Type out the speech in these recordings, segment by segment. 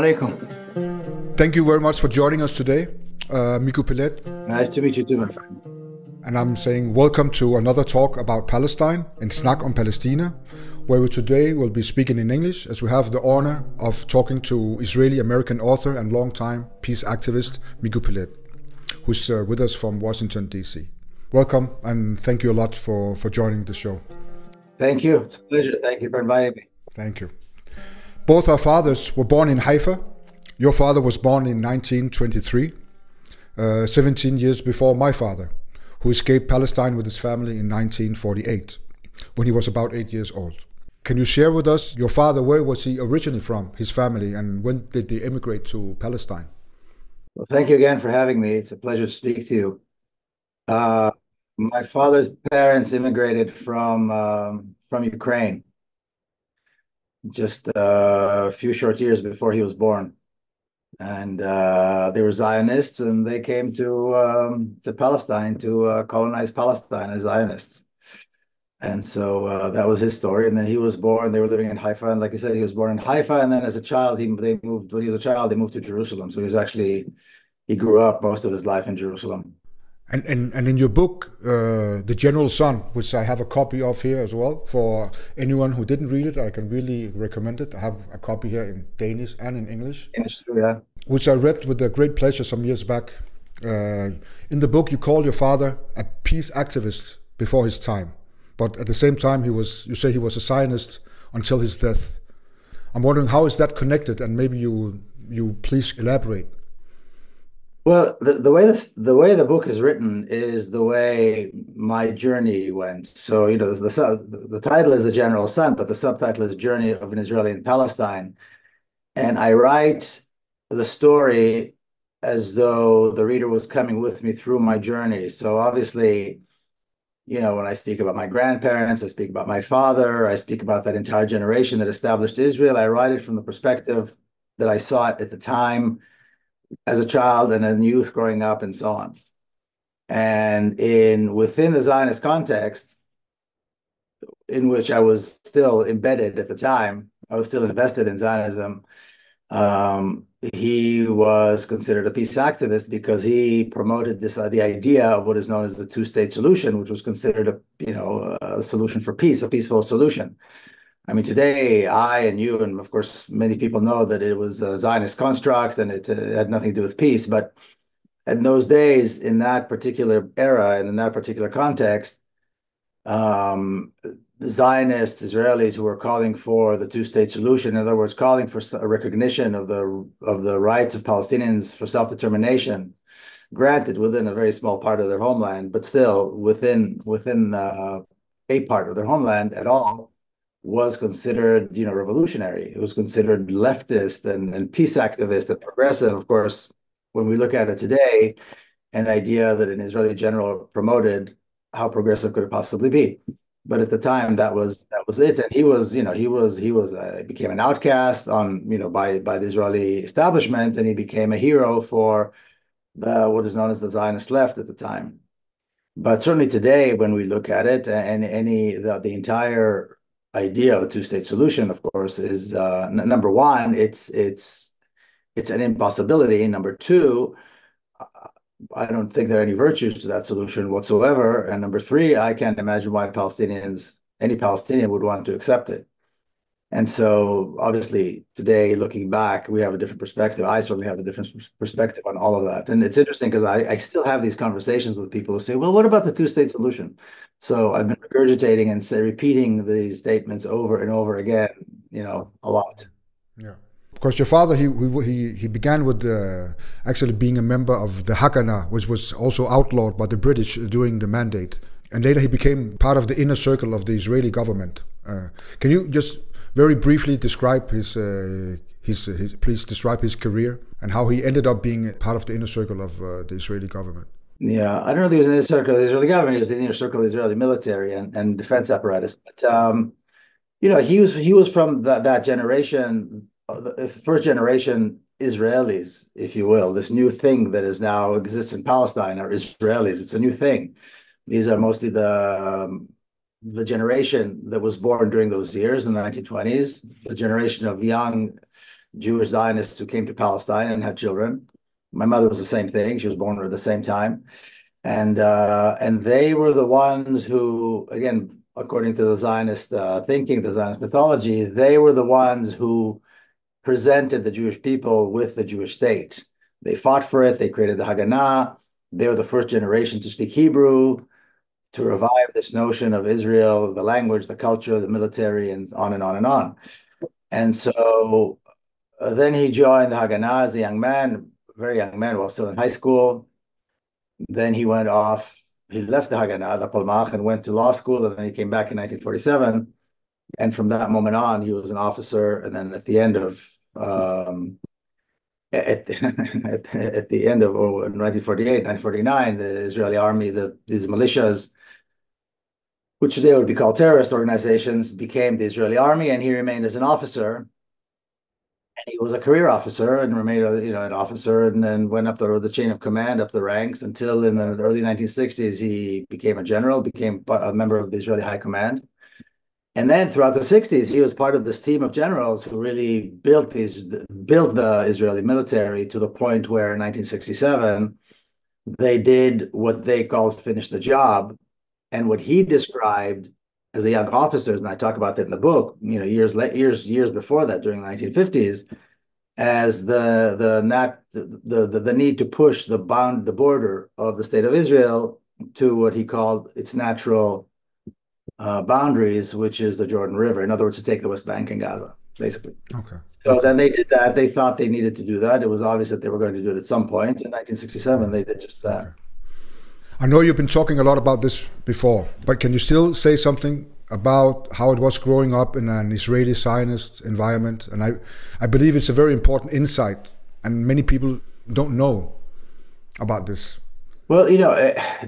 alaikum. Thank you very much for joining us today, Miko Peled. Nice to meet you too, my friend. And I'm saying welcome to another talk about Palestine in Snak on Palæstina, where we today will be speaking in English, as we have the honor of talking to Israeli-American author and longtime peace activist Miko Peled, who's with us from Washington, D.C. Welcome, and thank you a lot for joining the show. Thank you. It's a pleasure. Thank you for inviting me. Thank you. Both our fathers were born in Haifa. Your father was born in 1923, 17 years before my father, who escaped Palestine with his family in 1948, when he was about 8 years old. Can you share with us your father, where was he originally from, his family, and when did they immigrate to Palestine? Well, thank you again for having me. It's a pleasure to speak to you. My father's parents immigrated from Ukraine just a few short years before he was born. And they were Zionists, and they came to Palestine to colonize Palestine as Zionists. And so that was his story. And then he was born. They were living in Haifa, and like I said, he was born in Haifa. And then as a child, they moved. When he was a child, they moved to Jerusalem. So he grew up most of his life in Jerusalem. And in your book, The General Son, which I have a copy of here as well, for anyone who didn't read it, I can really recommend it. I have a copy here in Danish and in English. English too, yeah. Which I read with a great pleasure some years back. In the book, you call your father a peace activist before his time, but at the same time, you say he was a Zionist until his death. I'm wondering, how is that connected? And maybe you please elaborate. Well, the way the book is written is the way my journey went. So, the title is The General Son, but the subtitle is Journey of an Israeli in Palestine. And I write the story as though the reader was coming with me through my journey. So obviously, when I speak about my grandparents, I speak about my father, I speak about that entire generation that established Israel. I write it from the perspective that I saw it at the time, as a child and a youth growing up and so on. And within the Zionist context, in which I was still embedded at the time, I was still invested in Zionism, he was considered a peace activist because he promoted the idea of what is known as the two-state solution, which was considered a solution for peace, a peaceful solution. I mean, today, I and you, and of course, many people know that it was a Zionist construct and it had nothing to do with peace. But in those days, in that particular era and in that particular context, Zionists, Israelis who were calling for the two-state solution, in other words, calling for a recognition of the rights of Palestinians for self-determination, granted within a very small part of their homeland, but still within a part of their homeland at all, was considered, revolutionary. It was considered leftist and peace activist and progressive. Of course, when we look at it today, an idea that an Israeli general promoted, how progressive could it possibly be? But at the time, that was it. And he became an outcast by the Israeli establishment, and he became a hero for what is known as the Zionist left at the time. But certainly today, when we look at it, and the entire idea of a two-state solution, of course, is number one, it's an impossibility. Number two, I don't think there are any virtues to that solution whatsoever. And number three, I can't imagine why any Palestinian would want to accept it. And so obviously today, looking back, we have a different perspective. I certainly have a different perspective on all of that. And it's interesting because I still have these conversations with people who say, well, what about the two-state solution? So I've been regurgitating and repeating these statements over and over again, a lot. Yeah. Because your father, he began with actually being a member of the Haganah, which was also outlawed by the British during the Mandate. And later he became part of the inner circle of the Israeli government. Can you just very briefly describe please describe his career and how he ended up being part of the inner circle of the Israeli government? Yeah, I don't know if he was in the circle of the Israeli government. He was in the inner circle of the Israeli military and defense apparatus. But he was from that generation, the first generation Israelis, if you will. This new thing that is now exists in Palestine are Israelis. It's a new thing. These are mostly the generation that was born during those years in the 1920s, the generation of young Jewish Zionists who came to Palestine and had children. My mother was the same thing. She was born at the same time. And they were the ones who, again, according to the Zionist thinking, the Zionist mythology, they were the ones who presented the Jewish people with the Jewish state. They fought for it. They created the Haganah. They were the first generation to speak Hebrew, to revive this notion of Israel, the language, the culture, the military, and on and on and on. And so then he joined the Haganah as a young man, very young man, while still in high school. Then he went off, he left the Haganah, the Palmach, and went to law school, and then he came back in 1947. And from that moment on, he was an officer. And then at the end of at the end of 1948, 1949, the Israeli army, these militias, which today would be called terrorist organizations, became the Israeli army, and he remained as an officer. And he was a career officer and remained, an officer, and then went up the chain of command, up the ranks, until in the early 1960s he became a general, became a member of the Israeli High Command. And then throughout the 60s, he was part of this team of generals who really built the Israeli military to the point where in 1967, they did what they called finish the job. And what he described as a young officers, and I talk about that in the book, years before that, during the 1950s, as the need to push the border of the state of Israel to what he called its natural boundaries, which is the Jordan River. In other words, to take the West Bank and Gaza, basically. Okay. So then they did that. They thought they needed to do that. It was obvious that they were going to do it at some point. In 1967, they did just that. Okay. I know you've been talking a lot about this before, but can you still say something about how it was growing up in an Israeli Zionist environment? And I believe it's a very important insight, and many people don't know about this. Well,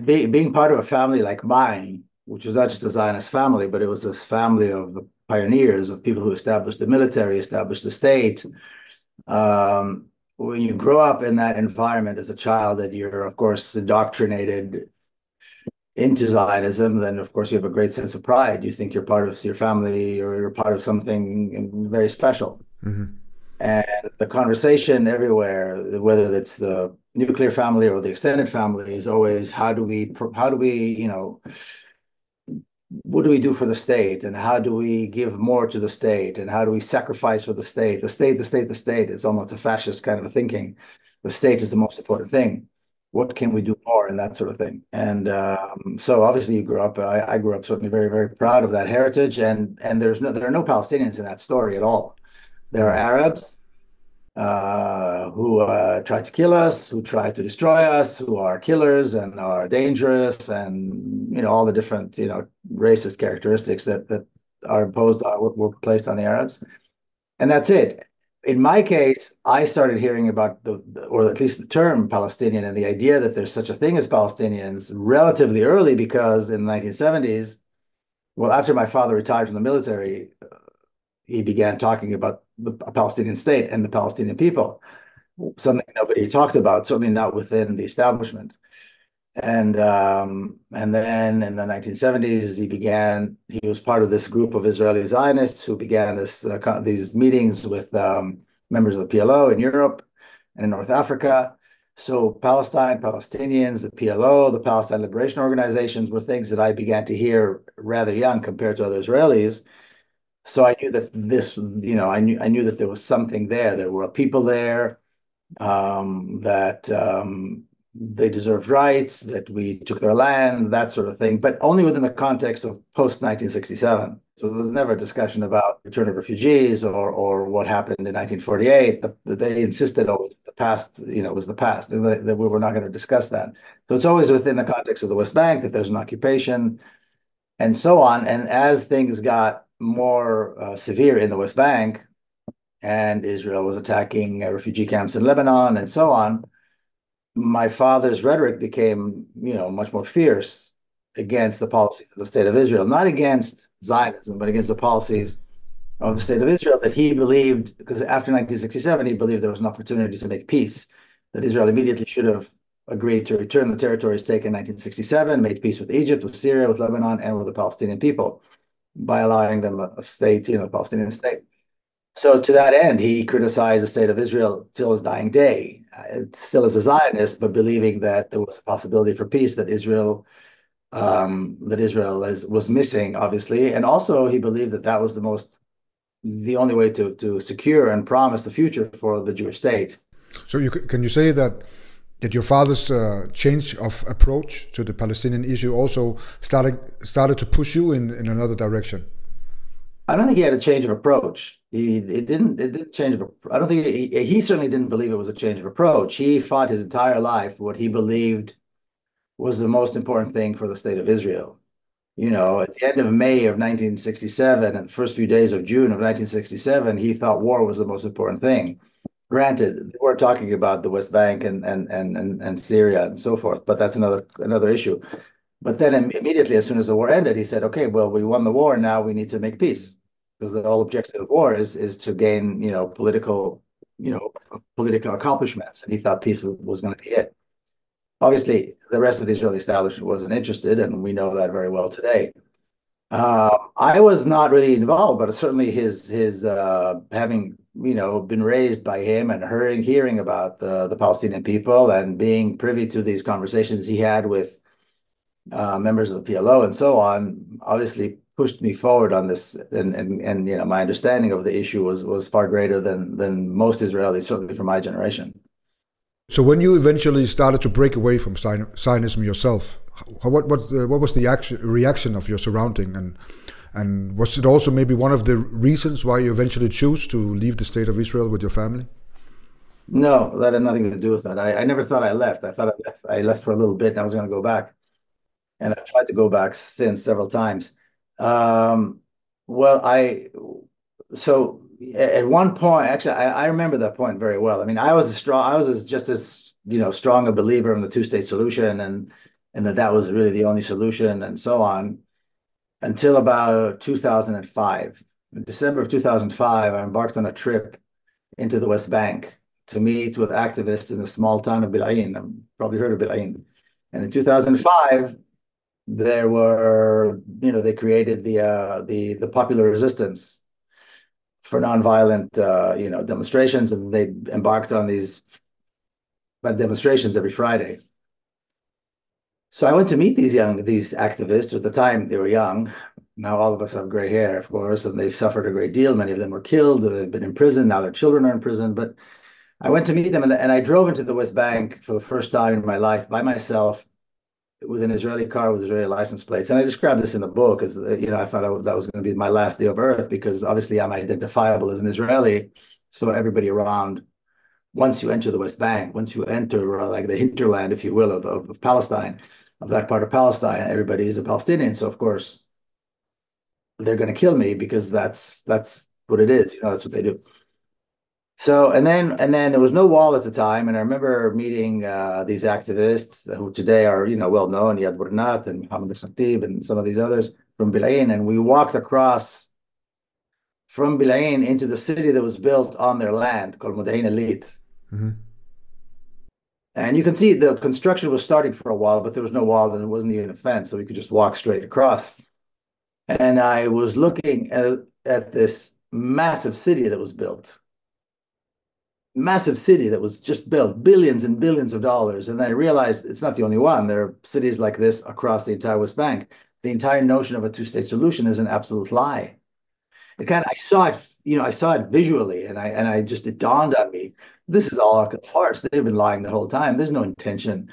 being part of a family like mine, which was not just a Zionist family, but it was a family of the pioneers, of people who established the military, established the state. When you grow up in that environment as a child, and you're, of course, indoctrinated into Zionism, then, of course, you have a great sense of pride. You think you're part of your family, or you're part of something very special. Mm-hmm. And the conversation everywhere, whether it's the nuclear family or the extended family, is always what do we do for the state, and how do we give more to the state, and how do we sacrifice for the state? The state. It's almost a fascist kind of a thinking. The state is the most important thing. What can we do more, and that sort of thing? And so obviously you grew up, I grew up certainly very, very proud of that heritage, and there are no Palestinians in that story at all. There are Arabs who tried to kill us, who tried to destroy us, who are killers and are dangerous, and all the different racist characteristics that are imposed were placed on the Arabs, and that's it. In my case, I started hearing about or at least the term Palestinian, and the idea that there's such a thing as Palestinians relatively early, because in the 1970s, well, after my father retired from the military, he began talking about the Palestinian state and the Palestinian people, something nobody talked about, certainly not within the establishment. And then in the 1970s, he was part of this group of Israeli Zionists who began these meetings with members of the PLO in Europe and in North Africa. So Palestine, Palestinians, the PLO, the Palestine Liberation Organizations were things that I began to hear rather young compared to other Israelis. So I knew that I knew that there was something there. There were people there, that they deserved rights, that we took their land, that sort of thing, but only within the context of post-1967. So there was never a discussion about return of refugees or what happened in 1948. They insisted always the past, was the past, and that we were not going to discuss that. So it's always within the context of the West Bank, that there's an occupation, and so on. And as things got more severe in the West Bank, and Israel was attacking refugee camps in Lebanon and so on, my father's rhetoric became, much more fierce against the policies of the state of Israel, not against Zionism, but against the policies of the state of Israel that he believed, because after 1967, he believed there was an opportunity to make peace, that Israel immediately should have agreed to return the territories taken in 1967, made peace with Egypt, with Syria, with Lebanon, and with the Palestinian people by allowing them a state, a Palestinian state. So to that end, he criticized the state of Israel till his dying day, still as a Zionist, but believing that there was a possibility for peace that Israel was missing, obviously, and also he believed that that was the only way to secure and promise the future for the Jewish state. So can you say that your father's change of approach to the Palestinian issue also started to push you in another direction? I don't think he had a change of approach. It didn't change. I don't think he certainly didn't believe it was a change of approach. He fought his entire life what he believed was the most important thing for the state of Israel. You know, at the end of May of 1967 and the first few days of June of 1967, he thought war was the most important thing. Granted, we're talking about the West Bank and Syria and so forth, but that's another issue. But then immediately, as soon as the war ended, he said, "Okay, well, we won the war. Now we need to make peace, because the whole objective of war is to gain, political accomplishments." And he thought peace was going to be it. Obviously, the rest of the Israeli establishment wasn't interested, and we know that very well today. I was not really involved, but certainly his having been raised by him and hearing about the Palestinian people and being privy to these conversations he had with members of the PLO and so on, obviously pushed me forward on this, and my understanding of the issue was far greater than most Israelis, certainly from my generation. So when you eventually started to break away from Zionism yourself, what was the reaction of your surrounding, and was it also maybe one of the reasons why you eventually chose to leave the state of Israel with your family? No, that had nothing to do with that. I never thought I left. I thought I left for a little bit and I was going to go back. And I've tried to go back since several times. Well, so at one point, actually, I remember that point very well. I mean, I was just as strong a believer in the two-state solution, and that was really the only solution, and so on, until about 2005. In December of 2005, I embarked on a trip into the West Bank to meet with activists in the small town of Bil'in. I've probably heard of Bil'in. And in 2005, they created the popular resistance for nonviolent, demonstrations, and they embarked on these demonstrations every Friday. So I went to meet these activists. At the time, they were young. Now all of us have gray hair, of course, and they've suffered a great deal. Many of them were killed. They've been in prison. Now their children are in prison. But I went to meet them, and I drove into the West Bank for the first time in my life by myself, with an Israeli car with Israeli license plates. And I described this in the book as, I thought that was going to be my last day of earth, because obviously I'm identifiable as an Israeli. So everybody around, once you enter the West Bank, once you enter like the hinterland, if you will, of Palestine, of that part of Palestine, everybody is a Palestinian. So of course, they're going to kill me, because that's what it is. That's what they do. So, and then there was no wall at the time. And I remember meeting these activists who today are, well known, Yad Burnat and Mohammed Khatib and some of these others from Bil'in. And we walked across from Bil'in into the city that was built on their land, called Modi'in Elit. Mm-hmm. And you can see the construction was starting for a while, but there was no wall, and it wasn't even a fence, so we could just walk straight across. And I was looking at this massive city that was built. Massive city that was just built, billions and billions of dollars. And then I realized it's not the only one. There are cities like this across the entire West Bank. The entire notion of a two-state solution is an absolute lie. I saw it visually, and it dawned on me, this is all a farce. They've been lying the whole time. There's no intention.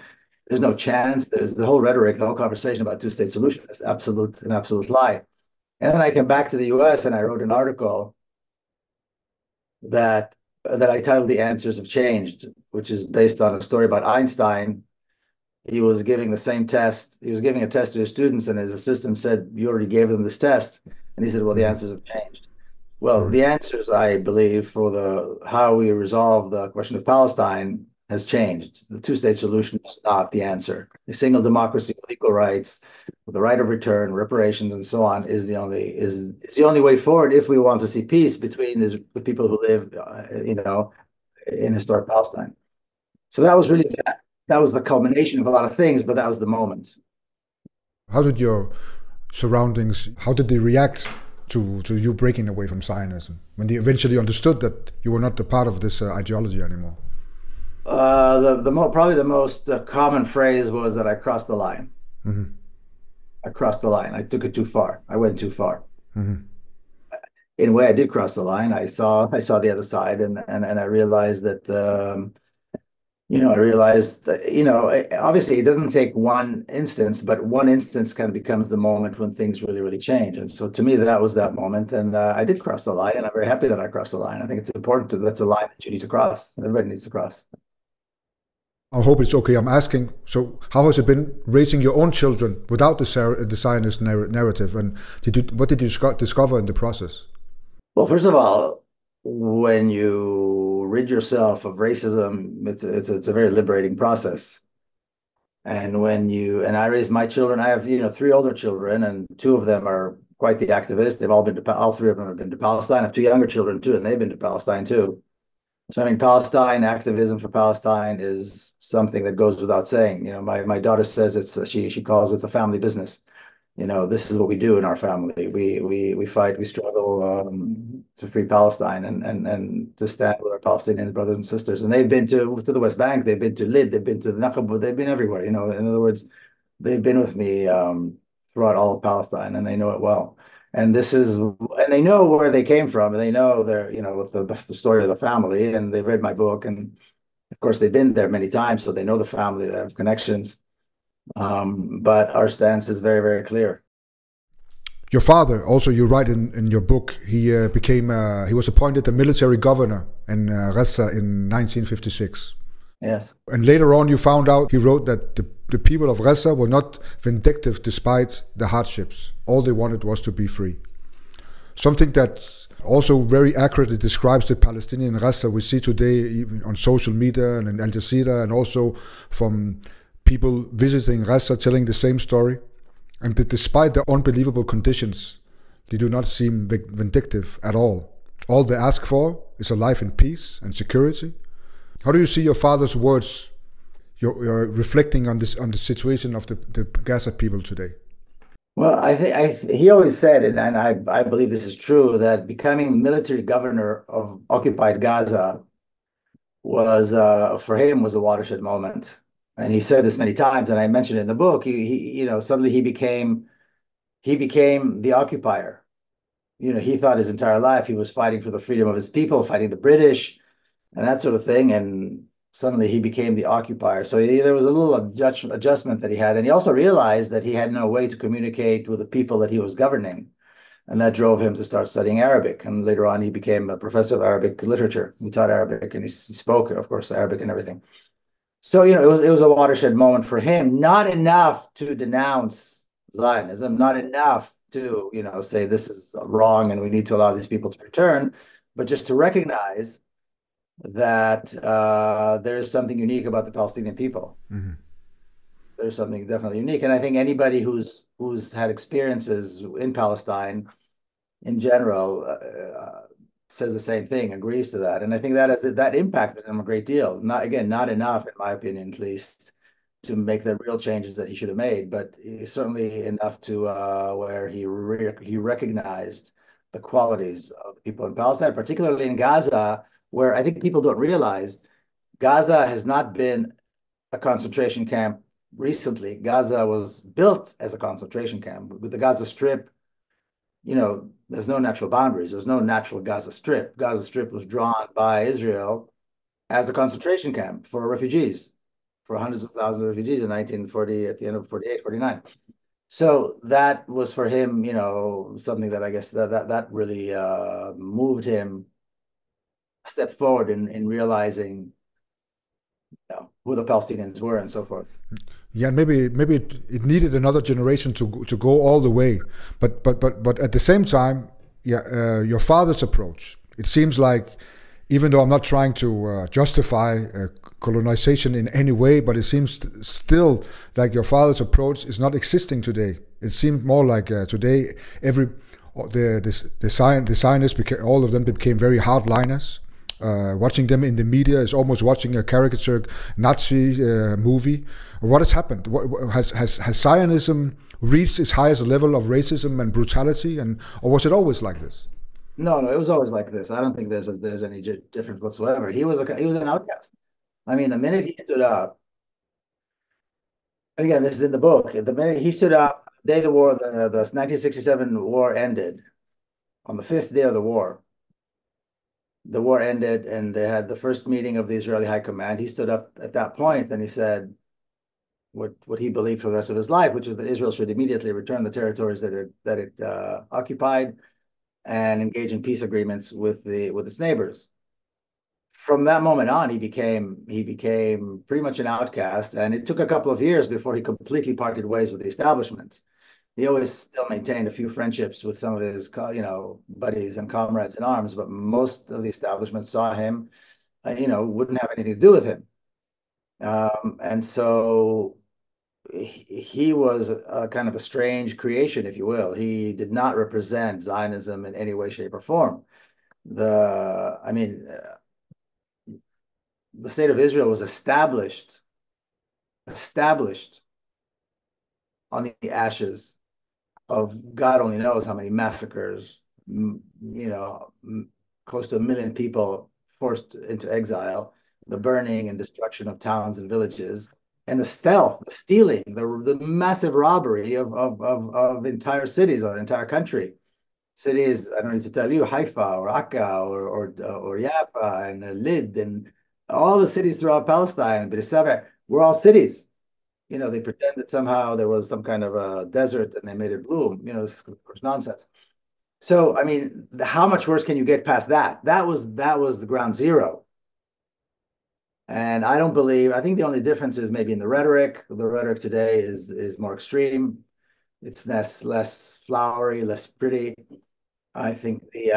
There's no chance. There's the whole rhetoric, the whole conversation about two-state solution is an absolute lie. And then I came back to the US and I wrote an article that I titled "The Answers Have Changed," which is based on a story about Einstein. He was giving the same test. He was giving a test to his students, and his assistant said, "You already gave them this test." And he said, "Well, the answers have changed." Well, the answers, I believe, for how we resolve the question of Palestine has changed. The two-state solution is not the answer. A single democracy with equal rights, with the right of return, reparations, and so on is the only way forward if we want to see peace between the people who live, in historic Palestine. So that was really that was the culmination of a lot of things, but that was the moment. How did your surroundings? How did they react to you breaking away from Zionism, when they eventually understood that you were not a part of this ideology anymore? Probably the most common phrase was that I crossed the line. Mm-hmm. I crossed the line. I took it too far. I went too far. Mm-hmm. In a way, I did cross the line. I saw the other side, and I realized that obviously it doesn't take one instance, but one instance kind of becomes the moment when things really, really change. And so to me, that was that moment. And I did cross the line, and I'm very happy that I crossed the line. I think it's important that's a line that you need to cross. Everybody needs to cross. I hope it's okay. I'm asking, so how has it been raising your own children without the Zionist narrative? And what did you discover in the process? Well, first of all, when you rid yourself of racism, it's a very liberating process. And I raised my children. I have, 3 older children, and 2 of them are quite the activists. They've all all 3 of them have been to Palestine. I have 2 younger children too, and they've been to Palestine too. So, I mean, Palestine, activism for Palestine is something that goes without saying. My daughter says she calls it the family business. This is what we do in our family. We fight, we struggle to free Palestine and to stand with our Palestinian brothers and sisters. And they've been to the West Bank, they've been to Lid, they've been to the Nakba, they've been everywhere. In other words, they've been with me throughout all of Palestine, and they know it well. And they know where they came from, and they know with the story of the family, and they've read my book, and of course they've been there many times, so they know the family, they have connections. But our stance is very, very clear. Your father, also, you write in your book, he was appointed the military governor in Gaza in 1956. Yes. And later on, you found out, he wrote that the people of Gaza were not vindictive despite the hardships. All they wanted was to be free. Something that also very accurately describes the Palestinian Gaza we see today, even on social media and in Al Jazeera, and also from people visiting Gaza telling the same story. And that despite the unbelievable conditions, they do not seem vindictive at all. All they ask for is a life in peace and security. How do you see your father's words? You're reflecting on the situation of the Gaza people today. Well, I think he always said, and I believe this is true, that becoming military governor of occupied Gaza was for him was a watershed moment. And he said this many times, and I mentioned it in the book. Suddenly he became the occupier. He thought his entire life he was fighting for the freedom of his people, fighting the British, and that sort of thing. And suddenly he became the occupier. So there was a little adjustment that he had. And he also realized that he had no way to communicate with the people that he was governing. And that drove him to start studying Arabic. And later on, he became a professor of Arabic literature. He taught Arabic, and he spoke, of course, Arabic and everything. So, it was a watershed moment for him. Not enough to denounce Zionism, not enough to, say this is wrong and we need to allow these people to return, but just to recognize that there is something unique about the Palestinian people. Mm-hmm. There's something definitely unique. And I think anybody who's had experiences in Palestine in general says the same thing, agrees to that. And I think that impacted him a great deal. Not enough, in my opinion, at least, to make the real changes that he should have made, but certainly enough to where he recognized the qualities of the people in Palestine, particularly in Gaza, where I think people don't realize Gaza has not been a concentration camp recently. Gaza was built as a concentration camp. With the Gaza Strip, there's no natural boundaries. There's no natural Gaza Strip. Gaza Strip was drawn by Israel as a concentration camp for refugees, for hundreds of thousands of refugees in 1940, at the end of 48, 49. So that was for him, something that I guess that really moved him a step forward in realizing who the Palestinians were and so forth. Yeah, maybe it needed another generation to go all the way, but at the same time, your father's approach. It seems like, even though I'm not trying to justify colonization in any way, but it seems still like your father's approach is not existing today. It seemed more like today the Zionists became, all of them became very hardliners. Watching them in the media is almost watching a caricature Nazi movie. What has happened? Has Zionism reached its highest level of racism and brutality, or was it always like this? No, it was always like this. I don't think there's any difference whatsoever. He was an outcast. I mean, the minute he stood up, and again, this is in the book. The minute he stood up, the day the war, the 1967 war ended, on the fifth day of the war ended, and they had the first meeting of the Israeli High Command. He stood up at that point and he said what he believed for the rest of his life, which is that Israel should immediately return the territories that it occupied and engage in peace agreements with its neighbors. From that moment on, he became pretty much an outcast, and it took a couple of years before he completely parted ways with the establishment. He always still maintained a few friendships with some of his, buddies and comrades in arms, but most of the establishment saw him, wouldn't have anything to do with him. And so he was a kind of a strange creation, if you will. He did not represent Zionism in any way, shape, or form. The state of Israel was established on the ashes of God only knows how many massacres, close to 1 million people forced into exile, the burning and destruction of towns and villages, and the stealth, the stealing, the massive robbery of entire cities or entire country. Cities, I don't need to tell you, Haifa or Akka or Jaffa and Lid and all the cities throughout Palestine, Beersheba, were all cities. They pretend that somehow there was some kind of a desert and they made it bloom. This is, of course, nonsense. So, I mean, how much worse can you get past that? That was the ground zero. And I think the only difference is maybe in the rhetoric. The rhetoric today is more extreme. It's less flowery, less pretty. I think the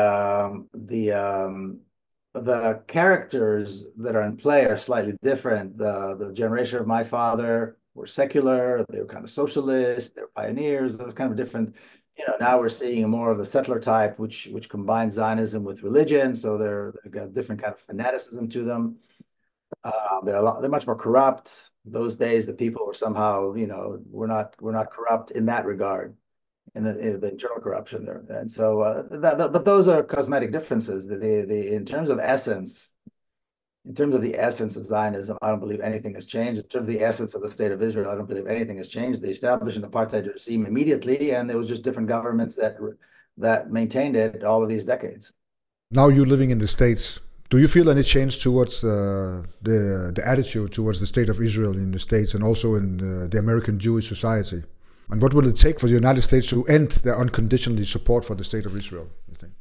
characters that are in play are slightly different. The generation of my father were secular, they were kind of socialist, they were pioneers, they were kind of different. Now we're seeing more of the settler type, which combines Zionism with religion, so they've got a different kind of fanaticism to them. They're much more corrupt. Those days, the people were somehow, we're not corrupt in that regard, in the internal corruption there. And so, but those are cosmetic differences. In terms of essence, in terms of the essence of Zionism, I don't believe anything has changed. In terms of the essence of the state of Israel, I don't believe anything has changed. They established an apartheid regime immediately, and there was just different governments that maintained it all of these decades. Now you're living in the States. Do you feel any change towards the attitude towards the state of Israel in the States and also in the American Jewish society? And what will it take for the United States to end their unconditional support for the state of Israel, you think?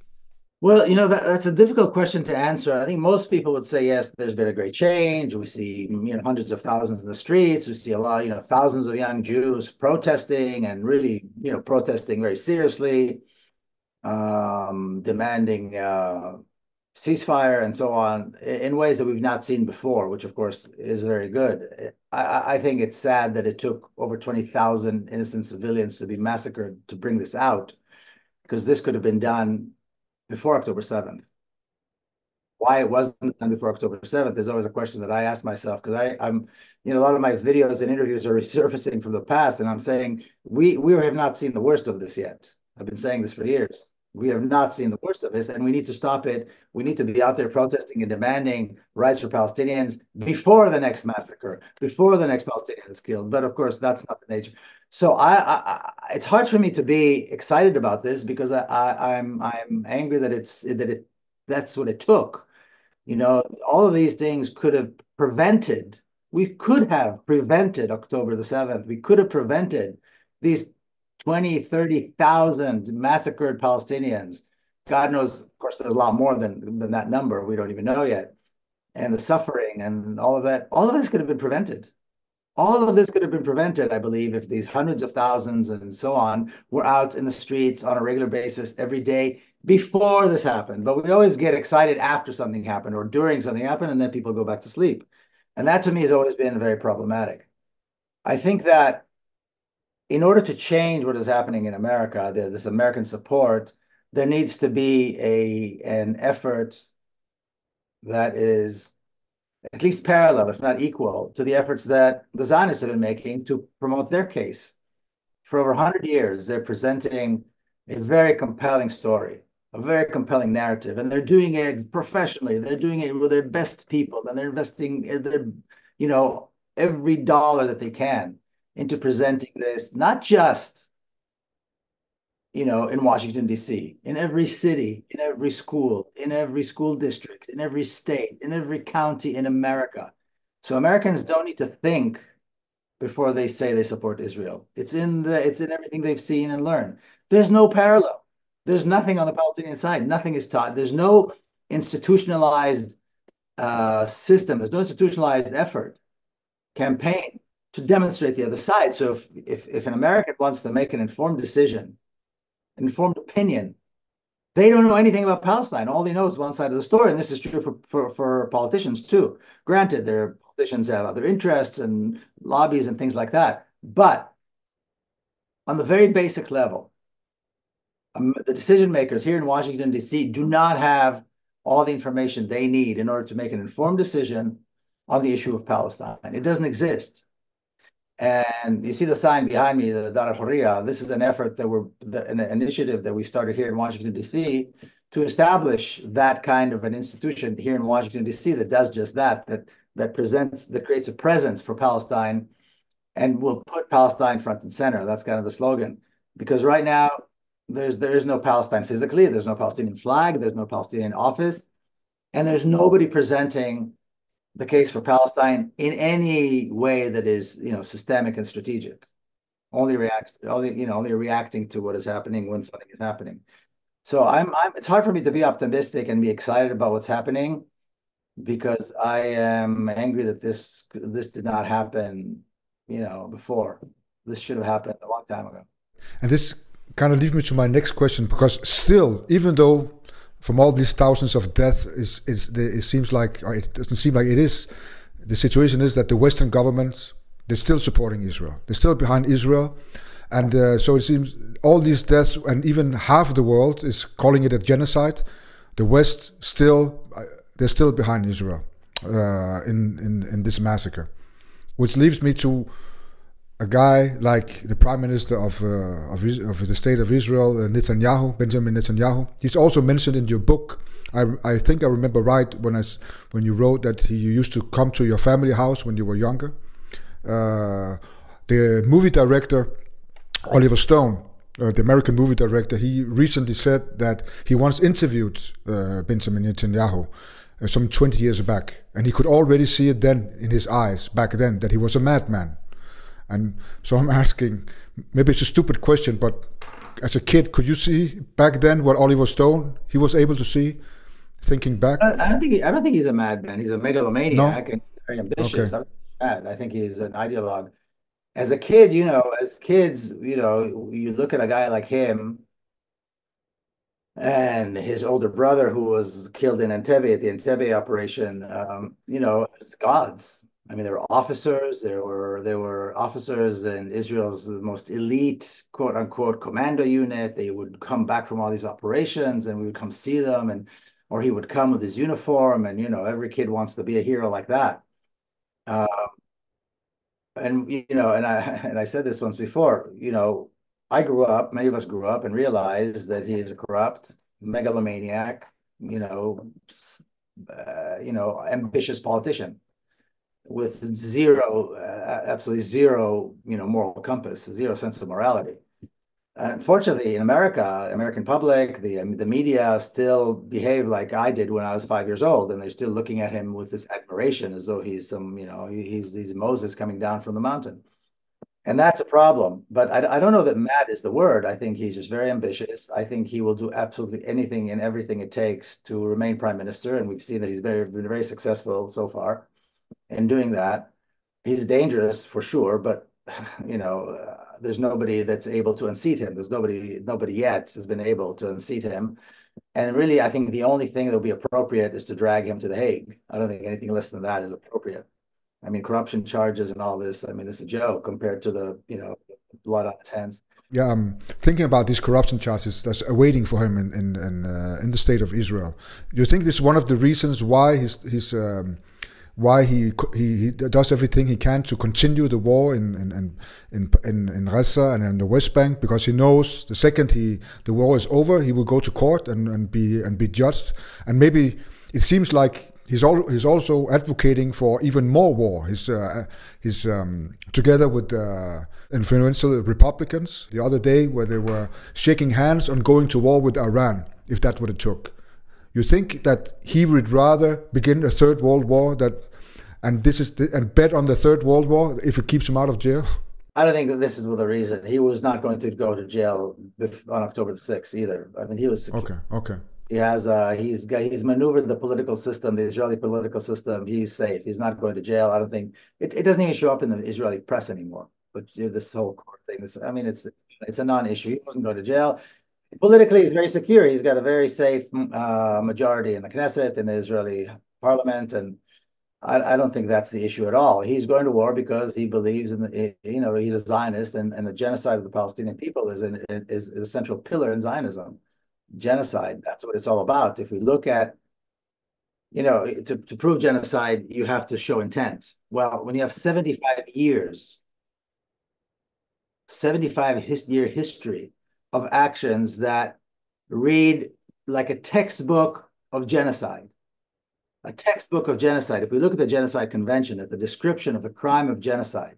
Well, that's a difficult question to answer. I think most people would say, yes, there's been a great change. We see, hundreds of thousands in the streets. We see a lot, thousands of young Jews protesting and really, protesting very seriously, demanding ceasefire and so on in ways that we've not seen before, which of course is very good. I think it's sad that it took over 20,000 innocent civilians to be massacred to bring this out, because this could have been done before October 7th. Why it wasn't done before October 7th is always a question that I ask myself, because I'm, a lot of my videos and interviews are resurfacing from the past, and I'm saying we have not seen the worst of this yet. I've been saying this for years. We have not seen the worst of this, and we need to stop it. We need to be out there protesting and demanding rights for Palestinians before the next massacre, before the next Palestinian is killed. But of course, that's not the nature. So it's hard for me to be excited about this, because I'm angry that that's what it took. All of these things could have prevented. We could have prevented October the 7th. We could have prevented these 20, 30,000 massacred Palestinians. God knows, of course, there's a lot more than that number. We don't even know yet. And the suffering and all of that, all of this could have been prevented. All of this could have been prevented, I believe, if these hundreds of thousands and so on were out in the streets on a regular basis every day before this happened. But we always get excited after something happened or during something happened, and then people go back to sleep. And that to me has always been very problematic. I think that in order to change what is happening in America, this American support, there needs to be an effort that is at least parallel, if not equal, to the efforts that the Zionists have been making to promote their case. For over 100 years, they're presenting a very compelling story, a very compelling narrative, and they're doing it professionally. They're doing it with their best people, and they're investing every dollar that they can into presenting this, not just in Washington, D.C., in every city, in every school district, in every state, in every county in America. So Americans don't need to think before they say they support Israel. It's in everything they've seen and learned. There's no parallel. There's nothing on the Palestinian side. Nothing is taught. There's no institutionalized system. There's no institutionalized effort, campaign to demonstrate the other side. So if an American wants to make an informed decision, informed opinion, they don't know anything about Palestine. All they know is one side of the story, and this is true for politicians too. Granted, their politicians have other interests and lobbies and things like that, but on the very basic level, the decision makers here in Washington, D.C. do not have all the information they need in order to make an informed decision on the issue of Palestine. It doesn't exist. And you see the sign behind me, the Dar al-Hurriya. This is an effort an initiative that we started here in Washington, D.C. to establish that kind of an institution here in Washington, D.C. that does just that creates a presence for Palestine and will put Palestine front and center. That's kind of the slogan. Because right now, there is no Palestine physically, there's no Palestinian flag, there's no Palestinian office, and there's nobody presenting the case for Palestine in any way that is, systemic and strategic. Only reacting to what is happening when something is happening. So it's hard for me to be optimistic and be excited about what's happening, because I am angry that this did not happen, before. This should have happened a long time ago. And this kind of leads me to my next question, because still, even though from all these thousands of deaths, it seems like, or it doesn't seem like it is, the situation is that the Western governments, they're still supporting Israel. They're still behind Israel. And so it seems all these deaths, and even half of the world is calling it a genocide. The West they're still behind Israel in this massacre. Which leads me to a guy like the Prime Minister of the State of Israel, Netanyahu, Benjamin Netanyahu. He's also mentioned in your book. I think I remember right when you wrote that he used to come to your family house when you were younger. The movie director Oliver Stone, the American movie director, he recently said that he once interviewed Benjamin Netanyahu some 20 years back, and he could already see it then in his eyes back then that he was a madman. And so I'm asking, maybe it's a stupid question, but as a kid, could you see back then what Oliver Stone he was able to see, thinking back? I don't think he's a madman. He's a megalomaniac and very ambitious. Okay. I think he's an ideologue. As a kid, as kids, you look at a guy like him and his older brother who was killed in Entebbe at the Entebbe operation, as gods. I mean, there were officers. There were officers in Israel's most elite, quote unquote, commando unit. They would come back from all these operations, and we would come see them, or he would come with his uniform, and every kid wants to be a hero like that. And I said this once before. I grew up. Many of us grew up and realized that he is a corrupt megalomaniac. Ambitious politician with absolutely zero, moral compass, zero sense of morality. And unfortunately, in America, American public, the media still behave like I did when I was 5 years old, and they're still looking at him with this admiration as though he's he's Moses coming down from the mountain. And that's a problem. But I don't know that mad is the word. I think he's just very ambitious. I think he will do absolutely anything and everything it takes to remain prime minister, and we've seen that he's been very successful so far in doing that. He's dangerous for sure, but there's nobody that's able to unseat him. There's nobody yet has been able to unseat him. And really, I think the only thing that would be appropriate is to drag him to The Hague. I don't think anything less than that is appropriate. I mean, corruption charges and all this, I mean, it's a joke compared to the, blood on his hands. Yeah, I'm thinking about these corruption charges that's awaiting for him in the state of Israel. Do you think this is one of the reasons why why he does everything he can to continue the war in Gaza and in the West Bank, because he knows the second the war is over, he will go to court and be judged, and maybe it seems like he's also advocating for even more war. He's together with influential Republicans the other day, where they were shaking hands on going to war with Iran if that's what it took. You think that he would rather begin a third world war and bet on the third world war if it keeps him out of jail? I don't think that this is the reason. He was not going to go to jail on October the 6th either. I mean, he was secure. Okay. He has he's maneuvered the political system, the Israeli political system. He's safe. He's not going to jail. I don't think it doesn't even show up in the Israeli press anymore. But this whole court thing, I mean, it's a non-issue. He wasn't going to jail. Politically, he's very secure. He's got a very safe majority in the Knesset, in the Israeli parliament, and I don't think that's the issue at all. He's going to war because he believes in he's a Zionist, and the genocide of the Palestinian people is a central pillar in Zionism. Genocide, that's what it's all about. If we look at, to prove genocide, you have to show intent. Well, when you have 75-year history of actions that read like a textbook of genocide. A textbook of genocide. If we look at the Genocide Convention, at the description of the crime of genocide,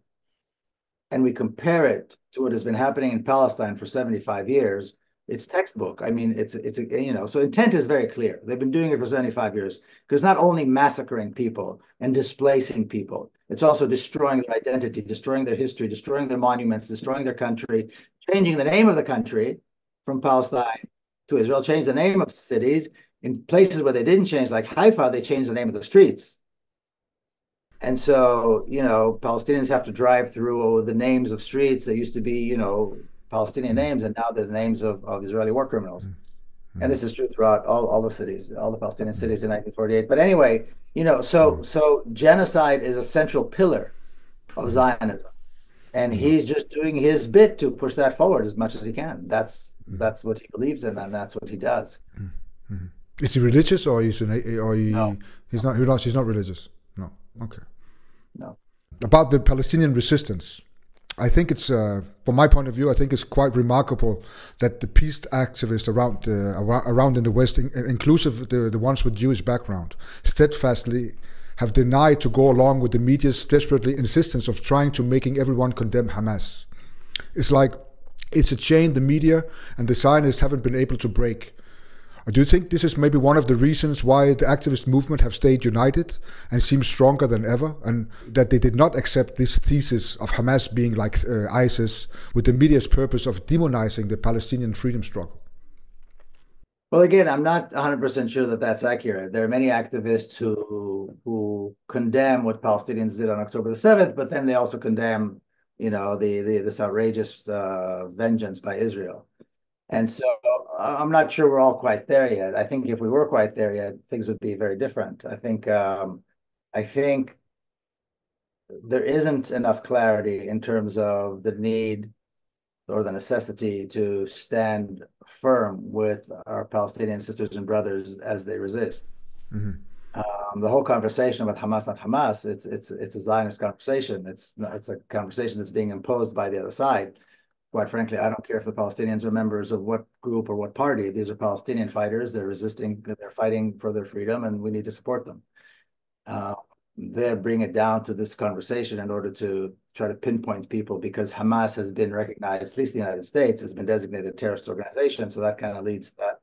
and we compare it to what has been happening in Palestine for 75 years, it's textbook. I mean, so intent is very clear. They've been doing it for 75 years, because not only massacring people and displacing people, it's also destroying their identity, destroying their history, destroying their monuments, destroying their country, changing the name of the country from Palestine to Israel, change the name of cities. In places where they didn't change, like Haifa, they changed the name of the streets. And so, Palestinians have to drive through the names of streets that used to be, Palestinian names, and now they're the names of Israeli war criminals. And this is true throughout all the cities, all the Palestinian cities in 1948. But anyway, so genocide is a central pillar of Zionism. And he's just doing his bit to push that forward as much as he can. That's what he believes in, and that's what he does. Is he religious, or No. He's not religious? No. Okay. No. About the Palestinian resistance, I think it's, from my point of view, I think it's quite remarkable that the peace activists around in the West, inclusive the ones with Jewish background, steadfastly have denied to go along with the media's desperately insistence of trying to making everyone condemn Hamas. It's like it's a chain the media and the Zionists haven't been able to break. Do you think this is maybe one of the reasons why the activist movement have stayed united and seems stronger than ever, and that they did not accept this thesis of Hamas being like ISIS with the media's purpose of demonizing the Palestinian freedom struggle? Well, again, I'm not 100% sure that that's accurate. There are many activists who condemn what Palestinians did on October the 7th, but then they also condemn, this outrageous vengeance by Israel. And so I'm not sure we're all quite there yet. I think if we were quite there yet, things would be very different. I think there isn't enough clarity in terms of the need or the necessity to stand firm with our Palestinian sisters and brothers as they resist. The whole conversation about Hamas, not Hamas, it's a Zionist conversation. It's a conversation that's being imposed by the other side. Quite frankly, I don't care if the Palestinians are members of what group or what party. These are Palestinian fighters. They're fighting for their freedom, and we need to support them. They bring it down to this conversation in order to try to pinpoint people, because Hamas has been recognized, at least the United States, has been designated a terrorist organization. So that kind of leads to that.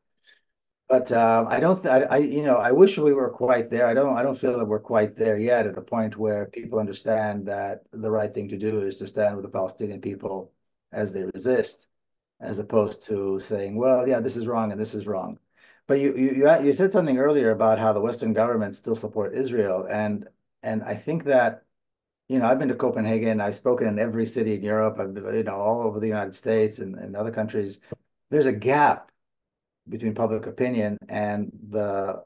But I wish we were quite there. I don't feel that we're quite there yet, at a point where people understand that the right thing to do is to stand with the Palestinian people as they resist, as opposed to saying, well, yeah, this is wrong and this is wrong. But you said something earlier about how the Western governments still support Israel, and I think that, I've been to Copenhagen, I've spoken in every city in Europe, I've been, all over the United States and other countries. There's a gap between public opinion and the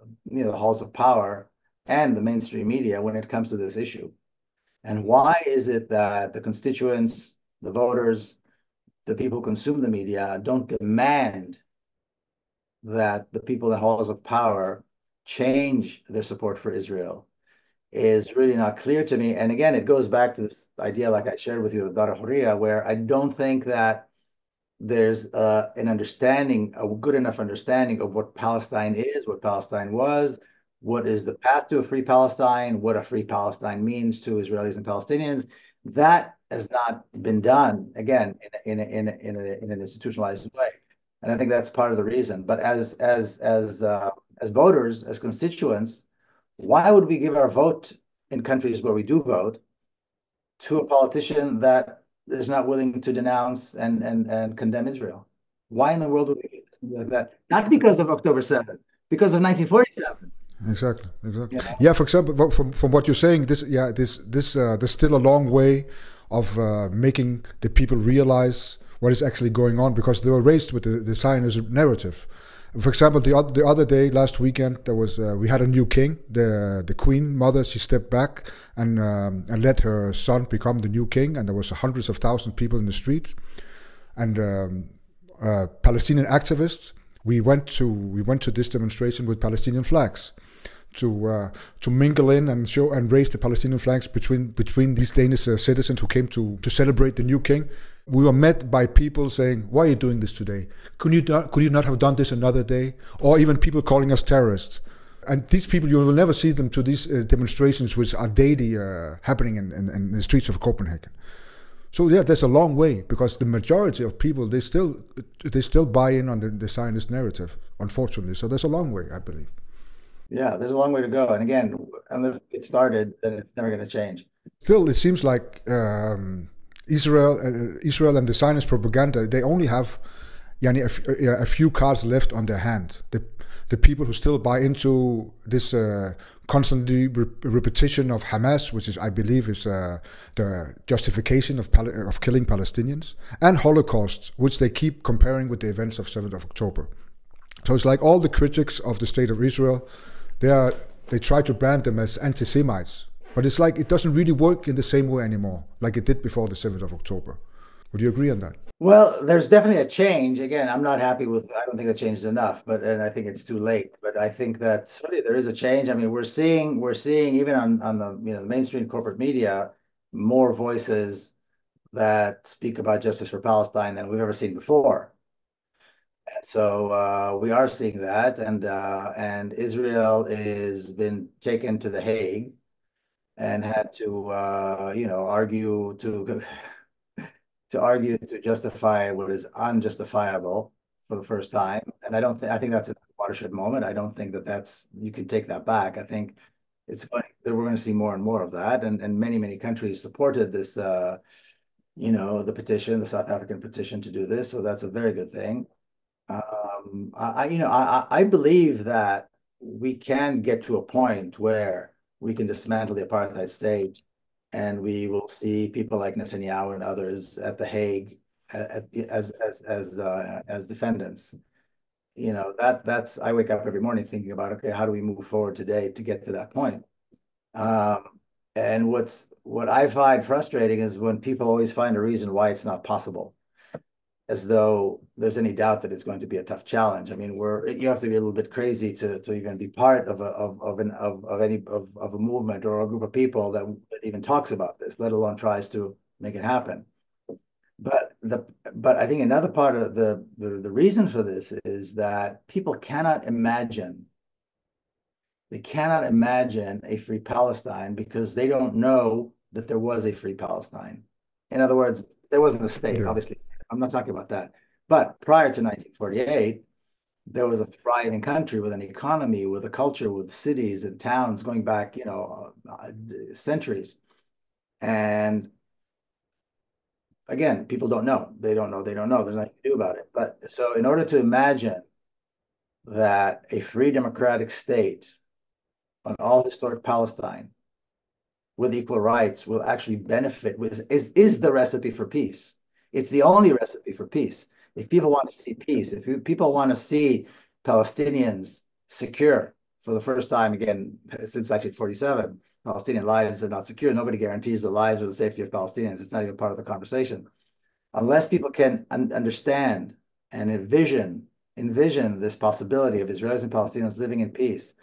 halls of power and the mainstream media when it comes to this issue. And why is it that the constituents, the voters, the people who consume the media don't demand that the people in halls of power change their support for Israel is really not clear to me. And again, it goes back to this idea, like I shared with you, of Dar al-Hurriya, where I don't think that there's an understanding, a good enough understanding of what Palestine is, what Palestine was, what is the path to a free Palestine, what a free Palestine means to Israelis and Palestinians. That has not been done, again, in an institutionalized way. And I think that's part of the reason. But as voters, as constituents, why would we give our vote in countries where we do vote to a politician that is not willing to denounce and condemn Israel? Why in the world would we do something like that? Not because of October 7th, because of 1947. Exactly, exactly. Yeah. Yeah, for example, from what you're saying, there's still a long way of making the people realize what is actually going on, because they were raised with the Zionist narrative. For example, the other day, last weekend, there was we had a new king. The queen mother, she stepped back and let her son become the new king, and there was hundreds of thousands of people in the streets. And Palestinian activists, we went to this demonstration with Palestinian flags to mingle in and show and raise the Palestinian flags between these Danish citizens who came to celebrate the new king. We were met by people saying, "Why are you doing this today? Could you not have done this another day?" Or even people calling us terrorists. And these people, you will never see them to these demonstrations, which are daily happening in the streets of Copenhagen. So yeah, there's a long way, because the majority of people, they still buy in on the Zionist narrative, unfortunately. So there's a long way, I believe. Yeah, there's a long way to go. And again, unless it started, then it's never going to change. Still, it seems like Israel and the Zionist propaganda, they only have a few cards left on their hand. The people who still buy into this constantly repetition of Hamas, which is, I believe, is the justification of killing Palestinians, and Holocaust, which they keep comparing with the events of 7th of October. So it's like all the critics of the state of Israel, they try to brand them as anti-Semites. But it's like it doesn't really work in the same way anymore, like it did before the 7th of October. Would you agree on that? Well, there's definitely a change. Again, I'm not happy with, I don't think the change is enough, and I think it's too late. But I think that certainly there is a change. I mean, we're seeing even on the the mainstream corporate media, more voices that speak about justice for Palestine than we've ever seen before. And so we are seeing that, and Israel is been taken to The Hague and had to argue to justify what is unjustifiable for the first time. And I think that's a watershed moment. I don't think that's you can take that back. I think we're going to see more and more of that. And many countries supported this the petition, the South African petition to do this. So that's a very good thing. I believe that we can get to a point where we can dismantle the apartheid state, and we will see people like Netanyahu and others at The Hague as defendants. That's I wake up every morning thinking about, okay, how do we move forward today to get to that point? And what I find frustrating is when people always find a reason why it's not possible, as though there's any doubt that it's going to be a tough challenge. I mean, you have to be a little bit crazy to even be part of a movement or a group of people that even talks about this, let alone tries to make it happen. But I think another part of the reason for this is that people cannot imagine. They cannot imagine a free Palestine because they don't know that there was a free Palestine. In other words, there wasn't a state, obviously. I'm not talking about that. But prior to 1948, there was a thriving country with an economy, with a culture, with cities and towns going back, centuries. And again, people don't know. They don't know. There's nothing to do about it. But so in order to imagine that a free democratic state on all historic Palestine with equal rights will actually benefit is the recipe for peace. It's the only recipe for peace. If people want to see peace, if people want to see Palestinians secure for the first time again since 1947, Palestinian lives are not secure. Nobody guarantees the lives or the safety of Palestinians. It's not even part of the conversation. unless people can understand and envision this possibility of Israelis and Palestinians living in peace,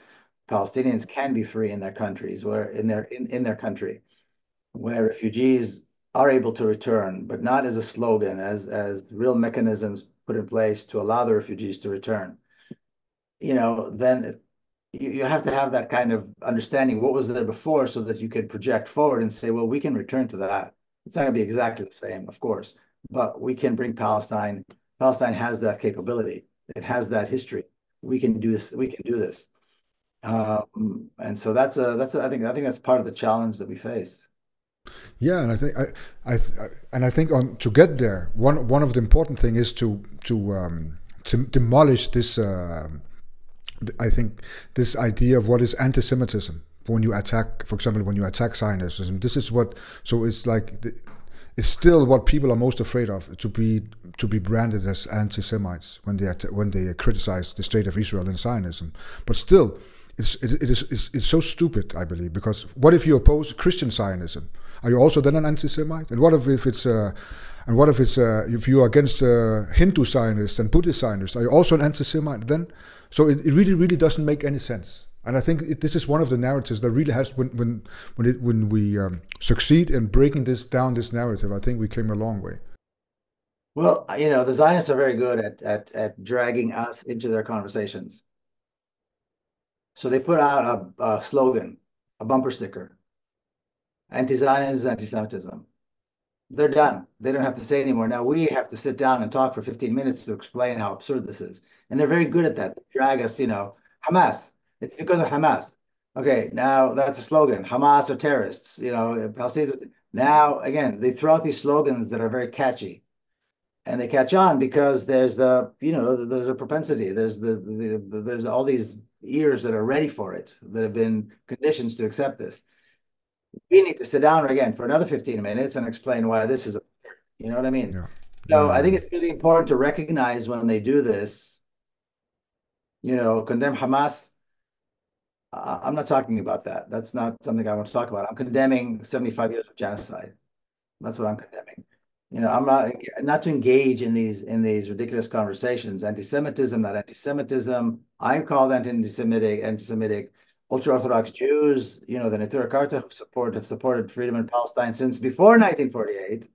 Palestinians can be free in their countries, where in their country, where refugees are able to return, but not as a slogan, as real mechanisms put in place to allow the refugees to return. Then you have to have that kind of understanding what was there before, so that you can project forward and say, well, we can return to that. It's not going to be exactly the same, of course, but we can bring Palestine. Palestine has that capability. It has that history. We can do this. We can do this. And so I think that's part of the challenge that we face. Yeah, and I think to get there, one of the important thing is to demolish this. I think this idea of what is anti-Semitism when you attack, for example, when you attack Zionism. This is what. So it's like it's still what people are most afraid of, to be branded as anti-Semites when they criticize the state of Israel and Zionism. But still, it's so stupid, I believe, because what if you oppose Christian Zionism? Are you also then an anti-Semite? And what if if you are against Hindu Zionists and Buddhist Zionists? Are you also an anti-Semite then? So it really doesn't make any sense. And I think this is one of the narratives that really has, when we succeed in breaking this narrative, I think we came a long way. Well, the Zionists are very good at dragging us into their conversations. So they put out a slogan, a bumper sticker: anti-Zionism is anti-Semitism. They're done. They don't have to say anymore. Now we have to sit down and talk for 15 minutes to explain how absurd this is. And they're very good at that. They drag us, Hamas. It's because of Hamas. Okay, now that's a slogan. Hamas are terrorists. Palestinians. Now, again, they throw out these slogans that are very catchy. And they catch on because there's there's a propensity. There's all these ears that are ready for it, that have been conditioned to accept this. We need to sit down again for another 15 minutes and explain why this is, you know what I mean? Yeah. So I think it's really important to recognize when they do this, condemn Hamas. I'm not talking about that. That's not something I want to talk about. I'm condemning 75 years of genocide. That's what I'm condemning. I'm not to engage in these ridiculous conversations. Anti-Semitism, not anti-Semitism. I'm called anti-Semitic. Ultra-Orthodox Jews, the Neturei Karta, have supported freedom in Palestine since before 1948.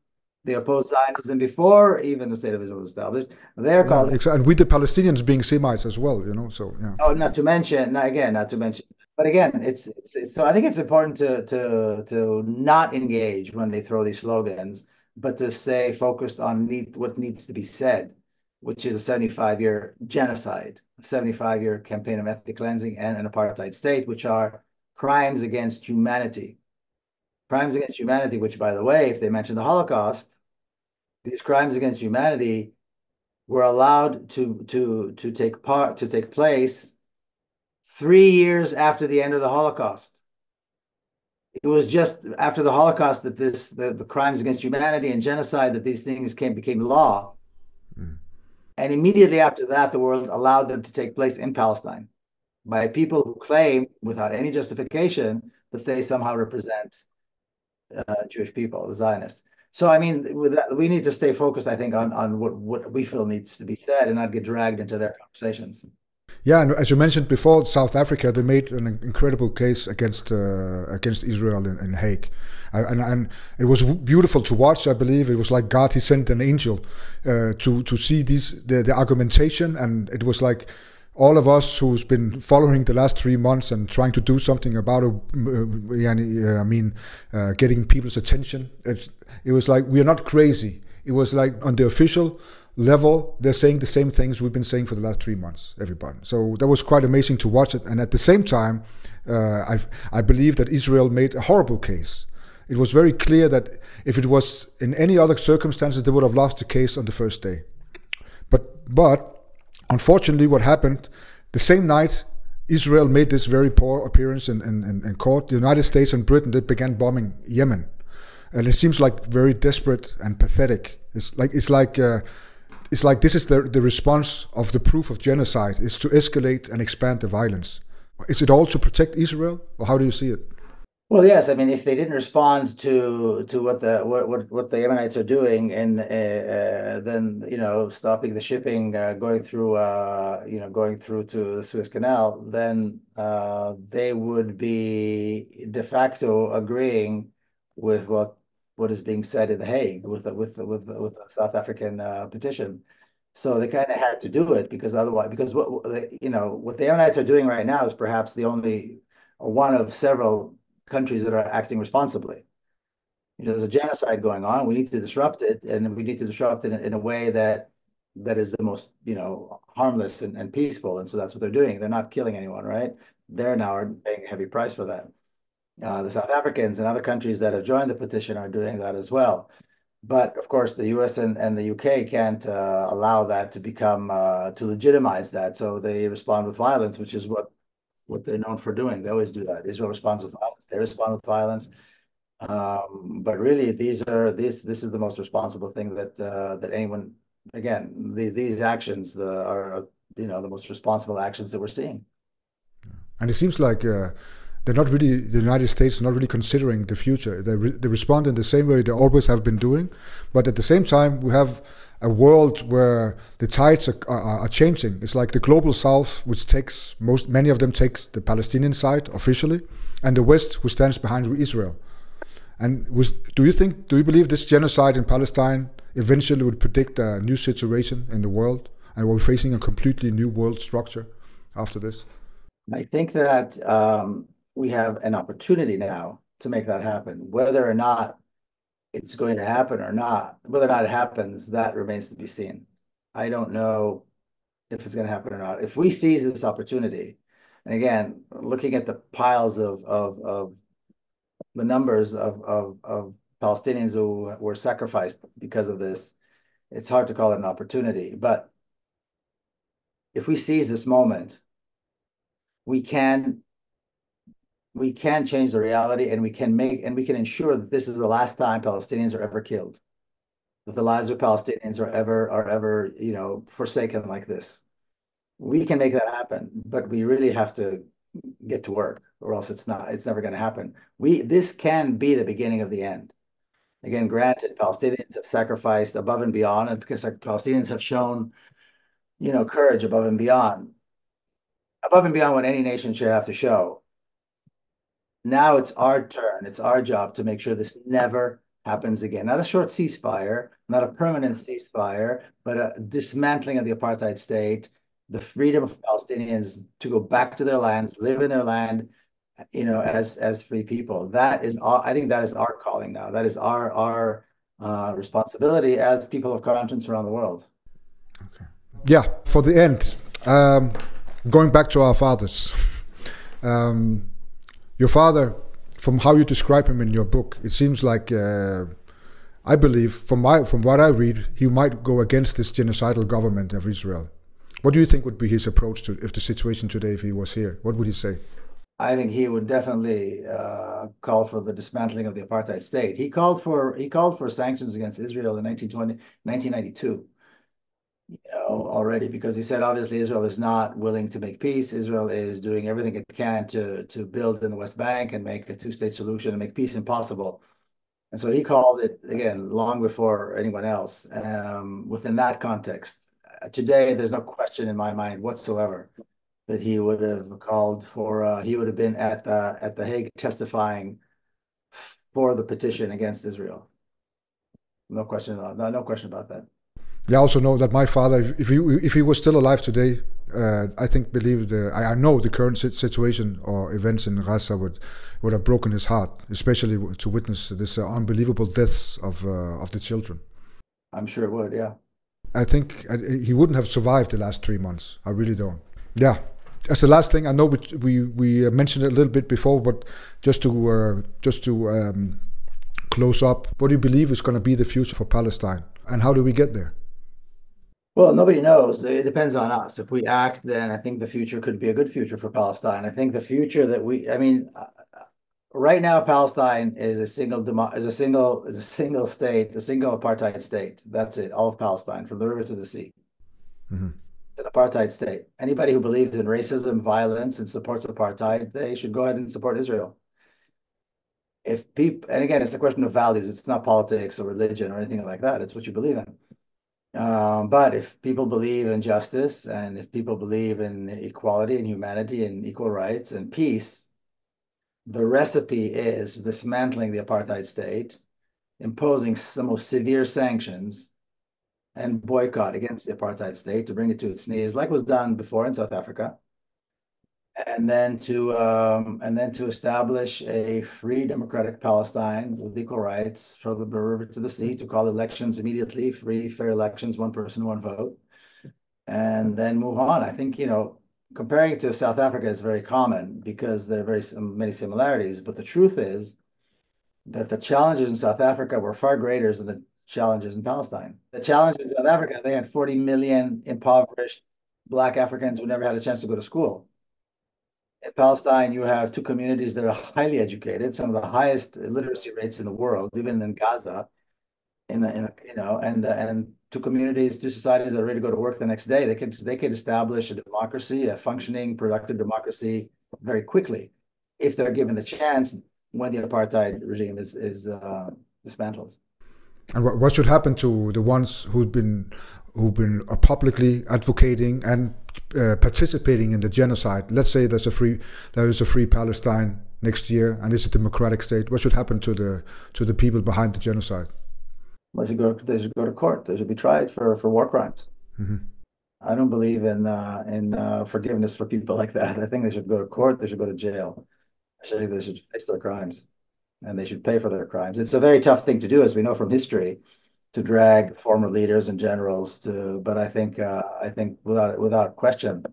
They opposed Zionism before even the state of Israel was established. They're called, and with the Palestinians being Semites as well, So yeah. Oh, not to mention. But again, it's so I think it's important to not engage when they throw these slogans, but to stay focused on what needs to be said, which is a 75-year genocide, a 75-year campaign of ethnic cleansing and an apartheid state, which are crimes against humanity. Crimes against humanity, which, by the way, if they mention the Holocaust, these crimes against humanity were allowed to take place 3 years after the end of the Holocaust. It was just after the Holocaust that the crimes against humanity and genocide, that these things became law. And immediately after that, the world allowed them to take place in Palestine by people who claim, without any justification, that they somehow represent Jewish people, the Zionists. So, I mean, with that, we need to stay focused, I think, on what we feel needs to be said and not get dragged into their conversations. Yeah, and as you mentioned before, South Africa, they made an incredible case against Israel in Hague, and it was beautiful to watch. I believe it was like God, He sent an angel to see the argumentation, and it was like all of us who's been following the last 3 months and trying to do something about it. Getting people's attention. It was like, we are not crazy. It was like on the official level, they're saying the same things we've been saying for the last 3 months, everybody. So that was quite amazing to watch it. And at the same time, I believe that Israel made a horrible case. It was very clear that if it was in any other circumstances, they would have lost the case on the first day. But unfortunately, what happened, the same night, Israel made this very poor appearance in court. The United States and Britain, they began bombing Yemen. And it seems like very desperate and pathetic. It's like this is the response of the proof of genocide, is to escalate and expand the violence. Is it all to protect Israel, or how do you see it? Well, yes. I mean, if they didn't respond to what the Yemenites are doing, and then stopping the shipping going through to the Suez Canal, then they would be de facto agreeing with what is being said in The Hague with the South African petition. So they kind of had to do it because otherwise, because what the Yemenites are doing right now is perhaps the only or one of several countries that are acting responsibly. There's a genocide going on. We need to disrupt it, and we need to disrupt it in a way that is the most, harmless and peaceful. And so that's what they're doing. They're not killing anyone, right? They're now paying a heavy price for that. The South Africans and other countries that have joined the petition are doing that as well. But of course, the US and the UK can't allow that to become to legitimize that. So they respond with violence, which is what they're known for doing. They always do that. Israel responds with violence. They respond with violence. But really, this is the most responsible thing that anyone. Again, these actions are the most responsible actions that we're seeing. And it seems like they're not really, the United States are not really considering the future. They respond in the same way they always have been doing, but at the same time we have a world where the tides are changing. It's like the global South, which takes many of them takes the Palestinian side officially, and the West, who stands behind Israel. And do you believe this genocide in Palestine eventually would predict a new situation in the world, and we're facing a completely new world structure after this? I think that we have an opportunity now to make that happen. Whether or not it's going to happen or not, whether or not it happens, that remains to be seen. I don't know if it's going to happen or not. If we seize this opportunity, and again, looking at the piles of the numbers of Palestinians who were sacrificed because of this, it's hard to call it an opportunity. But if we seize this moment, we can change the reality, and we can ensure that this is the last time Palestinians are ever killed, that the lives of Palestinians are ever forsaken like this. We can make that happen, but we really have to get to work, or else it's never going to happen. This can be the beginning of the end. Again, granted, Palestinians have sacrificed above and beyond, and because Palestinians have shown, courage above and beyond what any nation should have to show. Now it's our turn. It's our job to make sure this never happens again. Not a short ceasefire, not a permanent ceasefire, but a dismantling of the apartheid state, the freedom of Palestinians to go back to their lands, live in their land, as free people. I think that is our calling now. That is our responsibility as people of conscience around the world. Okay. Yeah, for the end, going back to our fathers. Your father, from how you describe him in your book, it seems like, I believe, from what I read, he might go against this genocidal government of Israel. What do you think would be his approach to if the situation today, if he was here? What would he say? I think he would definitely call for the dismantling of the apartheid state. He called for sanctions against Israel in 1992. Already, because he said obviously Israel is not willing to make peace. Israel is doing everything it can to build in the West Bank and make a two-state solution and make peace impossible. And so he called it, again, long before anyone else, within that context. Today, there's no question in my mind whatsoever that he would have called for, he would have been at the Hague testifying for the petition against Israel. No question about that. I also know that my father, if he was still alive today, I know the current situation or events in Gaza would have broken his heart, especially to witness this unbelievable deaths of the children. I'm sure it would, yeah. I think he wouldn't have survived the last 3 months. I really don't. Yeah. As the last thing, I know we mentioned it a little bit before, but just to close up, what do you believe is going to be the future for Palestine, and how do we get there? Well, nobody knows. It depends on us. If we act, then I think the future could be a good future for Palestine. I think the future right now, Palestine is a single state, a single apartheid state. That's it, all of Palestine, from the river to the sea. Mm-hmm. An apartheid state. Anybody who believes in racism, violence, and supports apartheid, they should go ahead and support Israel. if people, and again, it's a question of values. It's not politics or religion or anything like that. It's what you believe in. But if people believe in justice, and if people believe in equality and humanity and equal rights and peace, the recipe is dismantling the apartheid state, imposing the most severe sanctions, and boycott against the apartheid state to bring it to its knees, like was done before in South Africa, and then to establish a free democratic Palestine with equal rights from the river to the sea, to call elections immediately, free, fair elections, one person, one vote, and then move on. I think, comparing it to South Africa is very common because there are many similarities, but the truth is that the challenges in South Africa were far greater than the challenges in Palestine. The challenge in South Africa, they had 40 million impoverished Black Africans who never had a chance to go to school. In Palestine, you have two communities that are highly educated, some of the highest literacy rates in the world, even in Gaza, and two communities, two societies that are ready to go to work the next day. They could establish a democracy, a functioning, productive democracy very quickly if they're given the chance when the apartheid regime is dismantled. And what should happen to the ones who've been publicly advocating and participating in the genocide? Let's say there is a free Palestine next year, and it's a democratic state. What should happen to the people behind the genocide? Well, they should go to court. They should be tried for war crimes. Mm-hmm. I don't believe in forgiveness for people like that. I think they should go to court. They should go to jail. I think they should face their crimes, and they should pay for their crimes. It's a very tough thing to do, as we know from history, to drag former leaders and generals to. But I think without question,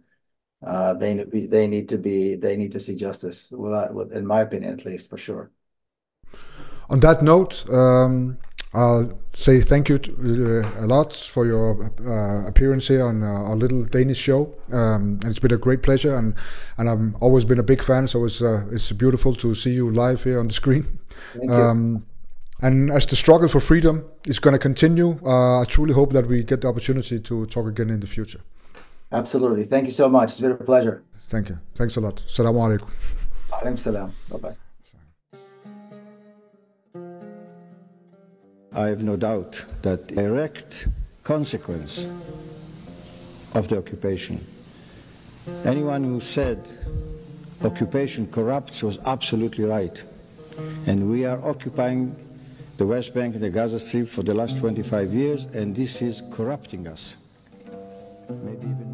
they need to see justice. In my opinion, at least, for sure. On that note, I'll say thank you a lot for your appearance here on our little Danish show. And it's been a great pleasure, and I've always been a big fan, so it's beautiful to see you live here on the screen. Thank you. And as the struggle for freedom is going to continue, I truly hope that we get the opportunity to talk again in the future. Absolutely. Thank you so much. It's been a pleasure. Thank you. Thanks a lot. Assalamu alaikum. Alaikum salam. Bye-bye. I have no doubt that the direct consequence of the occupation, anyone who said occupation corrupts was absolutely right. And we are occupying the West Bank and the Gaza Strip for the last 25 years, and this is corrupting us. Maybe even